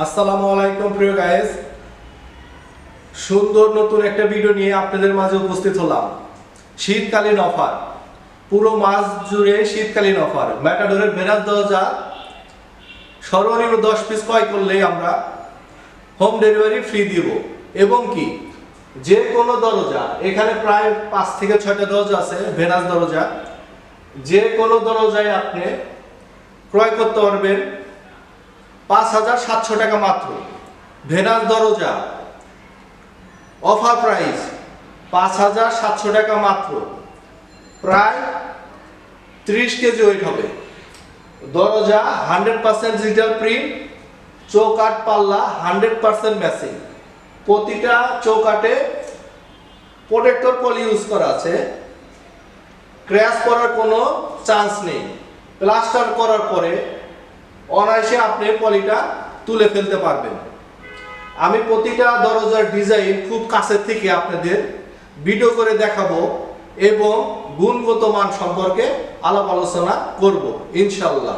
আসসালামু আলাইকুম প্রিয় গাইস, সুন্দর নতুন একটা ভিডিও নিয়ে আপনাদের মাঝে উপস্থিত হলাম। শীতকালীন অফার, পুরো মাস জুড়ে শীতকালীন অফার। ম্যাটাডোরের ভেনাস দরজা সর্বনিম্ন 10 পিস ক্রয় করলেই আমরা হোম ডেলিভারি ফ্রি দিব। এবং কি যে কোনো দরজা, এখানে প্রায় 5 থেকে 6টা দরজা আছে ভেনাস দরজা, যে কোনো দরজায় আপনি ক্রয় করতে পারবেন 5,700 টাকা মাত্র। ভেনাস দরজা অফার প্রাইস 5,700 টাকা মাত্র, প্রায় 30 কেজি ওয়েট হবে। দরজা 100% ডিজিটাল প্রিন্ট, চৌকাঠ পাল্লা 100% ম্যাচিং। প্রতিটা চৌকাঠে প্রোটেক্টর পলি ইউজ করা আছে, ক্র্যাশ করার কোনো চান্স নেই। প্লাস্টার করার পরে অনায়াসে আপনি পলিটা তুলে ফেলতে পারবেন। আমি প্রতিটা দরজার ডিজাইন খুব কাছে থেকে আপনাদের ভিডিও করে দেখাবো এবং গুণগত মান সম্পর্কে আলাপ আলোচনা করব ইনশাআল্লাহ।